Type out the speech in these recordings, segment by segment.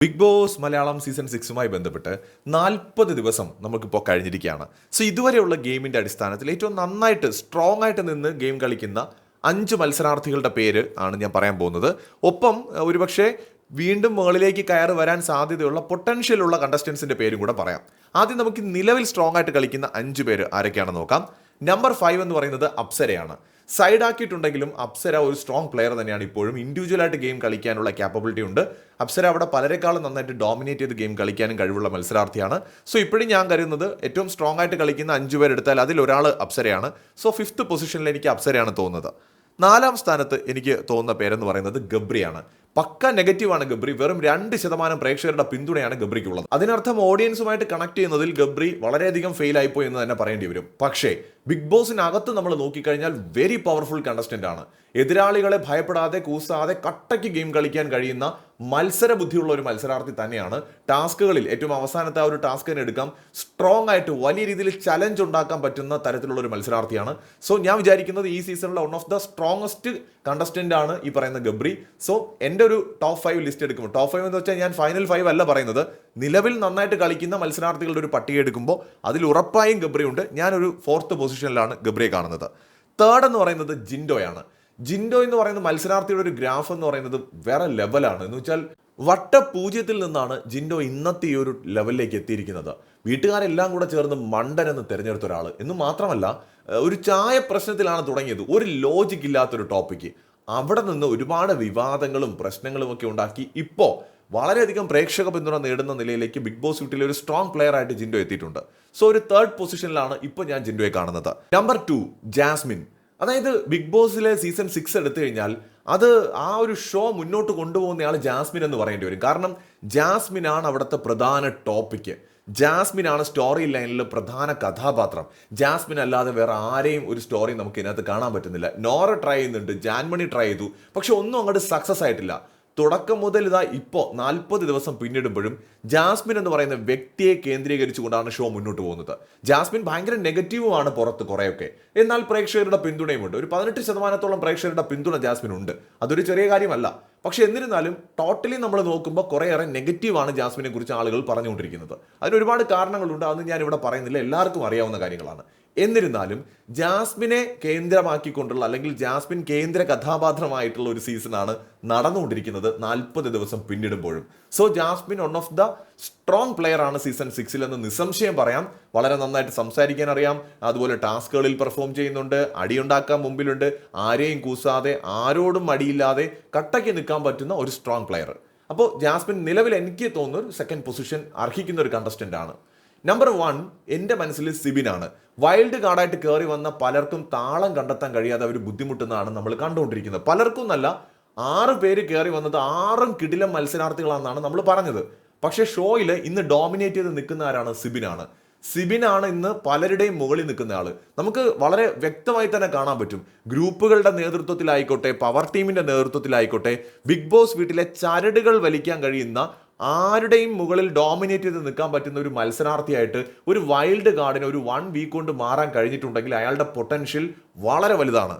Big boss Malayalam season 6മായി ബന്ധപ്പെട്ട് 40 ദിവസം നമുക്കിപ്പോൾ കഴിഞ്ഞിരിക്കുകയാണ്. സോ ഇതുവരെയുള്ള ഗെയിമിൻ്റെ അടിസ്ഥാനത്തിൽ ഏറ്റവും നന്നായിട്ട് സ്ട്രോങ് ആയിട്ട് നിന്ന് ഗെയിം കളിക്കുന്ന 5 മത്സരാർത്ഥികളുടെ പേര് ആണ് ഞാൻ പറയാൻ പോകുന്നത്. ഒപ്പം ഒരുപക്ഷെ വീണ്ടും മുകളിലേക്ക് കയറി വരാൻ സാധ്യതയുള്ള പൊട്ടൻഷ്യൽ ഉള്ള കണ്ടസ്റ്റൻസിൻ്റെ പേരും കൂടെ പറയാം. ആദ്യം നമുക്ക് നിലവിൽ സ്ട്രോങ് ആയിട്ട് കളിക്കുന്ന 5 പേര് ആരൊക്കെയാണെന്ന് നോക്കാം. നമ്പർ 5 എന്ന് പറയുന്നത് അപ്സരയാണ്. സൈഡ് ആക്കിയിട്ടുണ്ടെങ്കിലും അപ്സര ഒരു സ്ട്രോങ് പ്ലെയർ തന്നെയാണ്. ഇപ്പോഴും ഇൻഡിവിജ്വലായിട്ട് ഗെയിം കളിക്കാനുള്ള ക്യാപ്പബിലിറ്റി ഉണ്ട്. അപ്സര അവിടെ പലരെക്കാളും നന്നായിട്ട് ഡോമിനേറ്റ് ചെയ്ത് ഗെയിം കളിക്കാനും കഴിവുള്ള മത്സരാർത്ഥിയാണ്. സോ ഇപ്പോഴും ഞാൻ കരുതുന്നത് ഏറ്റവും സ്ട്രോങ് ആയിട്ട് കളിക്കുന്ന 5 പേരെടുത്താൽ അതിൽ ഒരാൾ അപ്സരയാണ്. സോ 5th പൊസിഷനിൽ എനിക്ക് അപ്സരയാണ് തോന്നുന്നത്. 4ാം സ്ഥാനത്ത് എനിക്ക് തോന്നുന്ന പേരെന്ന് പറയുന്നത് ഗബ്രിയാണ്. പക്ക നെഗറ്റീവാണ് ഗബ്രി. വെറും 2% പ്രേക്ഷകരുടെ പിന്തുണയാണ് ഗബ്രിക്കുള്ളത്. അതിനർത്ഥം ഓഡിയൻസുമായിട്ട് കണക്ട് ചെയ്യുന്നതിൽ ഗബ്രി വളരെയധികം ഫെയിൽ ആയിപ്പോയി എന്ന് തന്നെ പറയേണ്ടി വരും. പക്ഷേ ബിഗ് ബോസിനകത്ത് നമ്മൾ നോക്കിക്കഴിഞ്ഞാൽ വെരി പവർഫുൾ കണ്ടസ്റ്റന്റ് ആണ്. എതിരാളികളെ ഭയപ്പെടാതെ കൂസാതെ കട്ടയ്ക്ക് ഗെയിം കളിക്കാൻ കഴിയുന്ന മത്സര ബുദ്ധിയുള്ള ഒരു മത്സരാർത്ഥി തന്നെയാണ്. ടാസ്കുകളിൽ ഏറ്റവും അവസാനത്തെ ആ ഒരു ടാസ്കിനെ എടുക്കാം, സ്ട്രോങ് ആയിട്ട് വലിയ രീതിയിൽ ചലഞ്ച് ഉണ്ടാക്കാൻ പറ്റുന്ന തരത്തിലുള്ള ഒരു മത്സരാർത്ഥിയാണ്. സോ ഞാൻ വിചാരിക്കുന്നത് ഈ സീസണിലെ one of the strongest contestant ആണ് ഈ പറയുന്ന ഗബ്രി. സോ എൻ്റെ ഒരു ടോപ്പ് 5 ലിസ്റ്റ് എടുക്കുമ്പോൾ, ടോപ്പ് 5 എന്ന് വെച്ചാൽ ഞാൻ ഫൈനൽ 5 അല്ല പറയുന്നത്, നിലവിൽ നന്നായിട്ട് കളിക്കുന്ന മത്സരാർത്ഥികളുടെ ഒരു പട്ടിക എടുക്കുമ്പോൾ അതിൽ ഉറപ്പായും ഗബ്രി ഉണ്ട്. ഞാനൊരു 4th പൊസിഷനിലാണ് ഗബ്രിയെ കാണുന്നത്. 3rd എന്ന് പറയുന്നത് ജിൻഡോയാണ്. ജിൻഡോ എന്ന് പറയുന്ന മത്സരാർത്ഥിയുടെ ഒരു ഗ്രാഫ് എന്ന് പറയുന്നത് വേറെ ലെവലാണ്. എന്ന് വെച്ചാൽ വട്ട 0-ൽ നിന്നാണ് ജിൻഡോ ഇന്നത്തെ ഈ ഒരു ലെവലിലേക്ക് എത്തിയിരിക്കുന്നത്. വീട്ടുകാരെല്ലാം കൂടെ ചേർന്ന് മണ്ടൻ എന്ന് തിരഞ്ഞെടുത്ത ഒരാൾ എന്ന് മാത്രമല്ല, ഒരു ചായ പ്രശ്നത്തിലാണ് തുടങ്ങിയത്. ഒരു ലോജിക് ഇല്ലാത്തൊരു ടോപ്പിക്ക് അവിടെ നിന്ന് ഒരുപാട് വിവാദങ്ങളും പ്രശ്നങ്ങളും ഒക്കെ ഉണ്ടാക്കി ഇപ്പോൾ വളരെയധികം പ്രേക്ഷക പിന്തുണ നേടുന്ന നിലയിലേക്ക് ബിഗ് ബോസ് വീട്ടിലെ ഒരു സ്ട്രോങ് പ്ലെയർ ആയിട്ട് ജിൻഡോ എത്തിയിട്ടുണ്ട്. സോ ഒരു 3rd പൊസിഷനിലാണ് ഇപ്പോൾ ഞാൻ ജിൻഡോയെ കാണുന്നത്. Number 2 Jasmine. അതായത് ബിഗ് ബോസിലെ സീസൺ 6 എടുത്തു കഴിഞ്ഞാൽ അത് ആ ഒരു ഷോ മുന്നോട്ട് കൊണ്ടുപോകുന്നയാൾ ജാസ്മിൻ എന്ന് പറയേണ്ടി വരും. കാരണം ജാസ്മിനാണ് അവിടുത്തെ പ്രധാന ടോപ്പിക്ക്. ജാസ്മിനാണ് സ്റ്റോറി ലൈനിൽ പ്രധാന കഥാപാത്രം. ജാസ്മിൻ അല്ലാതെ വേറെ ആരെയും ഒരു സ്റ്റോറി നമുക്ക് ഇതിനകത്ത് കാണാൻ പറ്റുന്നില്ല. നോറ ട്രൈ ചെയ്യുന്നുണ്ട്, ജാൻമണി ട്രൈ ചെയ്തു, പക്ഷെ ഒന്നും അങ്ങോട്ട് സക്സസ് ആയിട്ടില്ല. തുടക്കം മുതൽ ഇതാ ഇപ്പോൾ 40 ദിവസം പിന്നിടുമ്പോഴും ജാസ്മിൻ എന്ന് പറയുന്ന വ്യക്തിയെ കേന്ദ്രീകരിച്ചുകൊണ്ടാണ് ഷോ മുന്നോട്ട് പോകുന്നത്. ജാസ്മിൻ ഭയങ്കര നെഗറ്റീവുമാണ് പുറത്ത് കുറേയൊക്കെ, എന്നാൽ പ്രേക്ഷകരുടെ പിന്തുണയുമുണ്ട്. ഒരു 18% പ്രേക്ഷകരുടെ പിന്തുണ ജാസ്മിൻ ഉണ്ട്. അതൊരു ചെറിയ കാര്യമല്ല. പക്ഷെ എന്നിരുന്നാലും ടോട്ടലി നമ്മൾ നോക്കുമ്പോൾ കുറേയേറെ നെഗറ്റീവാണ് ജാസ്മിനെ കുറിച്ച് ആളുകൾ പറഞ്ഞുകൊണ്ടിരിക്കുന്നത്. അതിന് ഒരുപാട് കാരണങ്ങളുണ്ട്, അതൊന്നും ഞാൻ ഇവിടെ പറയുന്നില്ല, എല്ലാവർക്കും അറിയാവുന്ന കാര്യങ്ങളാണ്. എന്നിരുന്നാലും ജാസ്മിനെ കേന്ദ്രമാക്കിക്കൊണ്ടുള്ള അല്ലെങ്കിൽ ജാസ്മിൻ കേന്ദ്ര കഥാപാത്രമായിട്ടുള്ള ഒരു സീസണാണ് നടന്നുകൊണ്ടിരിക്കുന്നത് 40 ദിവസം പിന്നിടുമ്പോഴും. So Jasmin one of the strong player ആണ് സീസൺ 6 എന്ന് നിസ്സംശയം പറയാം. വളരെ നന്നായിട്ട് സംസാരിക്കാൻ അറിയാം, അതുപോലെ ടാസ്കുകളിൽ പെർഫോം ചെയ്യുന്നുണ്ട്, അടിയുണ്ടാക്കാൻ മുമ്പിലുണ്ട്, ആരെയും കൂസാതെ ആരോടും അടിയില്ലാതെ കട്ടയ്ക്ക് നിൽക്കാൻ പറ്റുന്ന ഒരു സ്ട്രോങ് പ്ലെയർ. അപ്പോൾ ജാസ്മിൻ നിലവിൽ എനിക്ക് തോന്നുന്ന ഒരു 2nd പൊസിഷൻ അർഹിക്കുന്ന ഒരു കണ്ടസ്റ്റന്റ് ആണ്. നമ്പർ 1 എൻ്റെ മനസ്സിൽ സിബിനാണ്. വൈൽഡ് കാർഡായിട്ട് കയറി വന്ന പലർക്കും താളം കണ്ടെത്താൻ കഴിയാതെ അവർ ബുദ്ധിമുട്ടുന്നതാണ് നമ്മൾ കണ്ടുകൊണ്ടിരിക്കുന്നത്. പലർക്കും എന്നല്ല, 6 പേര് കയറി വന്നത് 6ഉം കിടിലം മത്സരാർത്ഥികളാണെന്നാണ് നമ്മൾ പറഞ്ഞത്. പക്ഷേ ഷോയിൽ ഇന്ന് ഡോമിനേറ്റ് ചെയ്ത് നിൽക്കുന്ന ആരാണ്? സിബിനാണ്. സിബിനാണ് ഇന്ന് പലരുടെയും മുകളിൽ നിൽക്കുന്ന ആള്. നമുക്ക് വളരെ വ്യക്തമായി തന്നെ കാണാൻ പറ്റും. ഗ്രൂപ്പുകളുടെ നേതൃത്വത്തിലായിക്കോട്ടെ, പവർ ടീമിന്റെ നേതൃത്വത്തിലായിക്കോട്ടെ, ബിഗ് ബോസ് വീട്ടിലെ ചരടുകൾ വലിക്കാൻ കഴിയുന്ന ആരുടെയും മുകളിൽ ഡോമിനേറ്റ് ചെയ്ത് നിൽക്കാൻ പറ്റുന്ന ഒരു മത്സരാർത്ഥിയായിട്ട് ഒരു വൈൽഡ് കാർഡിന് ഒരു 1 വീക്ക് കൊണ്ട് മാറാൻ കഴിഞ്ഞിട്ടുണ്ടെങ്കിൽ അയാളുടെ പൊട്ടൻഷ്യൽ വളരെ വലുതാണ്.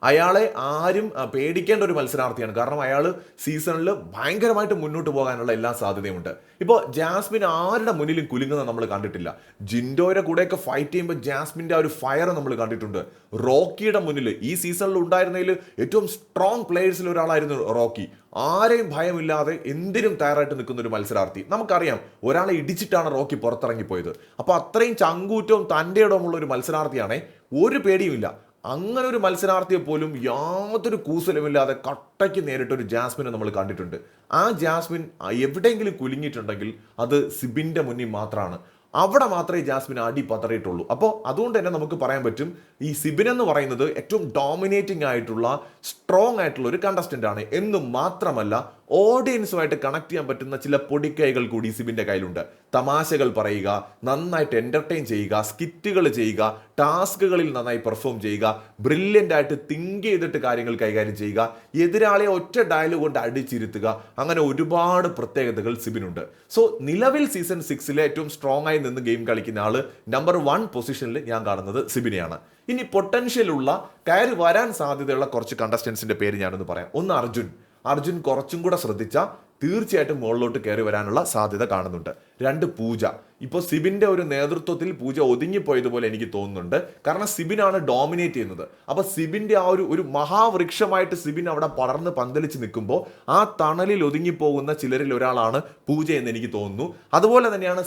അയാളെ ആരും പേടിക്കേണ്ട ഒരു മത്സരാർത്ഥിയാണ്. കാരണം അയാൾ സീസണിൽ ഭയങ്കരമായിട്ട് മുന്നോട്ട് പോകാനുള്ള എല്ലാ സാധ്യതയുമുണ്ട്. ഇപ്പോൾ ജാസ്മിൻ ആരുടെ മുന്നിലും കുലുങ്ങുന്നത് നമ്മൾ കണ്ടിട്ടില്ല. ജിൻഡോയുടെ കൂടെയൊക്കെ ഫൈറ്റ് ചെയ്യുമ്പോൾ ജാസ്മിൻ്റെ ആ ഒരു ഫയർ നമ്മൾ കണ്ടിട്ടുണ്ട്. റോക്കിയുടെ മുന്നിൽ ഈ സീസണിൽ ഉണ്ടായിരുന്നതിൽ ഏറ്റവും സ്ട്രോങ് പ്ലേയേഴ്സിൽ ഒരാളായിരുന്നു റോക്കി. ആരെയും ഭയമില്ലാതെ എന്തിനും തയ്യാറായിട്ട് നിൽക്കുന്ന ഒരു മത്സരാർത്ഥി. നമുക്കറിയാം, ഒരാളെ ഇടിച്ചിട്ടാണ് റോക്കി പുറത്തിറങ്ങിപ്പോയത്. അപ്പോൾ അത്രയും ചങ്കൂറ്റവും തൻ്റെ ഇടമുള്ള ഒരു മത്സരാർത്ഥിയാണേ, ഒരു പേടിയുമില്ല. അങ്ങനെ ഒരു മത്സരാർത്ഥിയെ പോലും യാതൊരു കൂസലുമില്ലാതെ കട്ടയ്ക്ക് നേരിട്ടൊരു ജാസ്മിനെ നമ്മൾ കണ്ടിട്ടുണ്ട്. ആ ജാസ്മിൻ എവിടെയെങ്കിലും കുലുങ്ങിയിട്ടുണ്ടെങ്കിൽ അത് സിബിൻ്റെ മുന്നിൽ മാത്രമാണ്. അവിടെ മാത്രമേ ജാസ്മിൻ അടി പതറിയിട്ടുള്ളൂ. അപ്പോൾ അതുകൊണ്ട് തന്നെ നമുക്ക് പറയാൻ പറ്റും, ഈ സിബിൻ എന്ന് പറയുന്നത് ഏറ്റവും ഡോമിനേറ്റിംഗ് ആയിട്ടുള്ള സ്ട്രോങ് ആയിട്ടുള്ള ഒരു കണ്ടസ്റ്റന്റ് ആണ്. എന്നും മാത്രമല്ല, ഓഡിയൻസുമായിട്ട് കണക്ട് ചെയ്യാൻ പറ്റുന്ന ചില പൊടിക്കൈകൾ കൂടി സിബിൻ്റെ കയ്യിലുണ്ട്. തമാശകൾ പറയുക, നന്നായിട്ട് എൻ്റർടൈൻ ചെയ്യുക, സ്കിറ്റുകൾ ചെയ്യുക, ടാസ്കുകളിൽ നന്നായി പെർഫോം ചെയ്യുക, ബ്രില്യൻ്റ് ആയിട്ട് തിങ്ക് ചെയ്തിട്ട് കാര്യങ്ങൾ കൈകാര്യം ചെയ്യുക, എതിരാളിയെ ഒറ്റ ഡയലോഗ് കൊണ്ട് അടിച്ചിരുത്തുക, അങ്ങനെ ഒരുപാട് പ്രത്യേകതകൾ സിബിനുണ്ട്. സോ നിലവിൽ സീസൺ 6 ഏറ്റവും സ്ട്രോങ് ആയി നിന്ന് ഗെയിം കളിക്കുന്ന ആള് നമ്പർ 1 പൊസിഷനിൽ ഞാൻ കാണുന്നത് സിബിനെയാണ്. ഇനി പൊട്ടൻഷ്യലുള്ള കയറി വരാൻ സാധ്യതയുള്ള കുറച്ച് കണ്ടസ്റ്റൻസിന്റെ പേര് ഞാനൊന്ന് പറയാം. ഒന്ന് അർജുൻ. അർജുൻ കുറച്ചും കൂടെ ശ്രദ്ധിച്ച തീർച്ചയായിട്ടും മുകളിലോട്ട് കയറി വരാനുള്ള സാധ്യത കാണുന്നുണ്ട്. 2 പൂജ. ഇപ്പോൾ സിബിന്റെ ഒരു നേതൃത്വത്തിൽ പൂജ ഒതുങ്ങിപ്പോയതുപോലെ എനിക്ക് തോന്നുന്നുണ്ട്. കാരണം സിബിനാണ് ഡോമിനേറ്റ് ചെയ്യുന്നത്. അപ്പൊ സിബിന്റെ ആ ഒരു മഹാവൃക്ഷമായിട്ട് സിബിൻ അവിടെ പടർന്ന് പന്തലിച്ച് നിൽക്കുമ്പോൾ ആ തണലിൽ ഒതുങ്ങിപ്പോകുന്ന ചിലരിൽ ഒരാളാണ് പൂജ എന്ന് എനിക്ക് തോന്നുന്നു. അതുപോലെ തന്നെയാണ്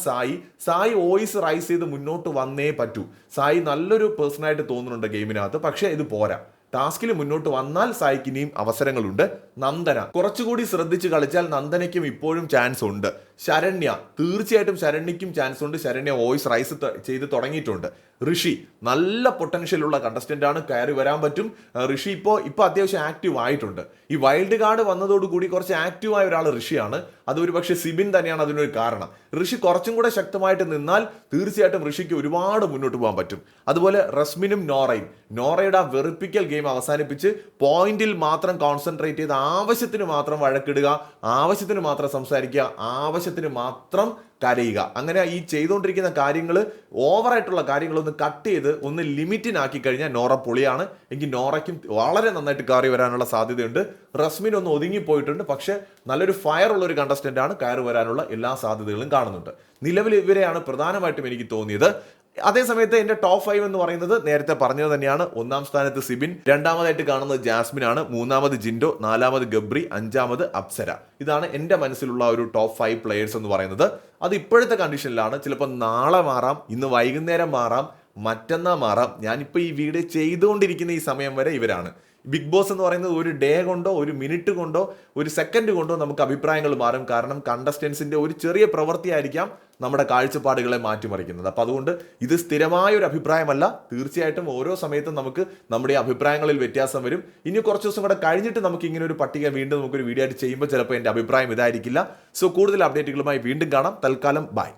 സായി വോയിസ് റൈസ് ചെയ്ത് മുന്നോട്ട് വന്നേ പറ്റൂ. സായി നല്ലൊരു പേഴ്സണായിട്ട് തോന്നുന്നുണ്ട് ഗെയിമിനകത്ത്. പക്ഷേ ഇത് പോരാ. ടാസ്കിൽ മുന്നോട്ട് വന്നാൽ സായിക്ക് ഇനിയും അവസരങ്ങളുണ്ട്. നന്ദന കുറച്ചുകൂടി ശ്രദ്ധിച്ച് കളിച്ചാൽ നന്ദനയ്ക്കും ഇപ്പോഴും ചാൻസ് ഉണ്ട്. ശരണ്യ തീർച്ചയായിട്ടും ശരണ്യയ്ക്കും ചാൻസ് ഉണ്ട്. ശരണ്യ വോയിസ് റൈസ് ചെയ്ത് തുടങ്ങിയിട്ടുണ്ട്. ഋഷി നല്ല പൊട്ടൻഷ്യൽ ഉള്ള കണ്ടസ്റ്റന്റ് ആണ്, കയറി വരാൻ പറ്റും. ഋഷി ഇപ്പോൾ അത്യാവശ്യം ആക്റ്റീവ് ആയിട്ടുണ്ട്. ഈ വൈൽഡ് കാർഡ് വന്നതോടുകൂടി കുറച്ച് ആക്റ്റീവായ ഒരാൾ ഋഷിയാണ്. അതൊരു പക്ഷേ സിബിൻ തന്നെയാണ് അതിനൊരു കാരണം. ഋഷി കുറച്ചും കൂടെ ശക്തമായിട്ട് നിന്നാൽ തീർച്ചയായിട്ടും ഋഷിക്ക് ഒരുപാട് മുന്നോട്ട് പോകാൻ പറ്റും. അതുപോലെ റസ്മിനും നോറയുടെ ആ വെറുപ്പിക്കൽ ഗെയിം അവസാനിപ്പിച്ച് പോയിന്റിൽ മാത്രം കോൺസെൻട്രേറ്റ് ചെയ്ത് ആവശ്യത്തിന് മാത്രം വഴക്കിടുക, ആവശ്യത്തിന് മാത്രം സംസാരിക്കുക, ആവശ്യത്തിന് മാത്രം കരയുക. അങ്ങനെ ഈ ചെയ്തുകൊണ്ടിരിക്കുന്ന കാര്യങ്ങൾ ഓവറായിട്ടുള്ള കാര്യങ്ങളൊന്ന് കട്ട് ചെയ്ത് ഒന്ന് ലിമിറ്റിനാക്കി കഴിഞ്ഞാൽ നോറ പൊളിയാണ്. എങ്കിൽ നോറയ്ക്കും വളരെ നന്നായിട്ട് കയറി വരാനുള്ള സാധ്യതയുണ്ട്. റസ്മിൻ ഒന്ന് ഒതുങ്ങിപ്പോയിട്ടുണ്ട്, പക്ഷേ നല്ലൊരു ഫയർ ഉള്ള ഒരു കണ്ടസ്റ്റന്റ് ആണ്, കയറി വരാനുള്ള എല്ലാ സാധ്യതകളും കാണുന്നുണ്ട്. നിലവിൽ ഇവരെയാണ് പ്രധാനമായിട്ടും എനിക്ക് തോന്നിയത്. അതേസമയത്ത് എൻ്റെ ടോപ്പ് 5 എന്ന് പറയുന്നത് നേരത്തെ പറഞ്ഞത് തന്നെയാണ്. 1-ാം സ്ഥാനത്ത് സിബിൻ, 2-ാമതായിട്ട് കാണുന്നത് ജാസ്മിൻ ആണ്, 3-ാമത് ജിൻഡോ, 4-ാമത് ഗബ്രി, 5-ാമത് അപ്സര. ഇതാണ് എൻ്റെ മനസ്സിലുള്ള ഒരു ടോപ്പ് 5 പ്ലേയേഴ്സ് എന്ന് പറയുന്നത്. അത് ഇപ്പോഴത്തെ കണ്ടീഷനിലാണ്. ചിലപ്പോൾ നാളെ മാറാം, ഇന്ന് വൈകുന്നേരം മാറാം, മറ്റന്നാൾ മാറാം. ഞാനിപ്പോൾ ഈ വീഡിയോ ചെയ്തുകൊണ്ടിരിക്കുന്ന ഈ സമയം വരെ ഇവരാണ്. ബിഗ് ബോസ് എന്ന് പറയുന്നത് ഒരു ഡേ കൊണ്ടോ ഒരു മിനിറ്റ് കൊണ്ടോ ഒരു സെക്കൻഡ് കൊണ്ടോ നമുക്ക് അഭിപ്രായങ്ങൾ മാറും. കാരണം കണ്ടസ്റ്റൻസിന്റെ ഒരു ചെറിയ പ്രവൃത്തിയായിരിക്കാം നമ്മുടെ കാഴ്ചപ്പാടുകളെ മാറ്റിമറിക്കുന്നത്. അപ്പം അതുകൊണ്ട് ഇത് സ്ഥിരമായ ഒരു അഭിപ്രായമല്ല. തീർച്ചയായിട്ടും ഓരോ സമയത്തും നമുക്ക് നമ്മുടെ അഭിപ്രായങ്ങളിൽ വ്യത്യാസം വരും. ഇനി കുറച്ച് ദിവസം കൂടെ കഴിഞ്ഞിട്ട് നമുക്ക് ഇങ്ങനെ ഒരു പട്ടിക വീണ്ടും നമുക്കൊരു വീഡിയോ ആയിട്ട് ചെയ്യുമ്പോൾ ചിലപ്പോൾ എൻ്റെ അഭിപ്രായം ഇതായിരിക്കില്ല. സോ കൂടുതൽ അപ്ഡേറ്റുകളുമായി വീണ്ടും കാണാം. തൽക്കാലം ബൈ.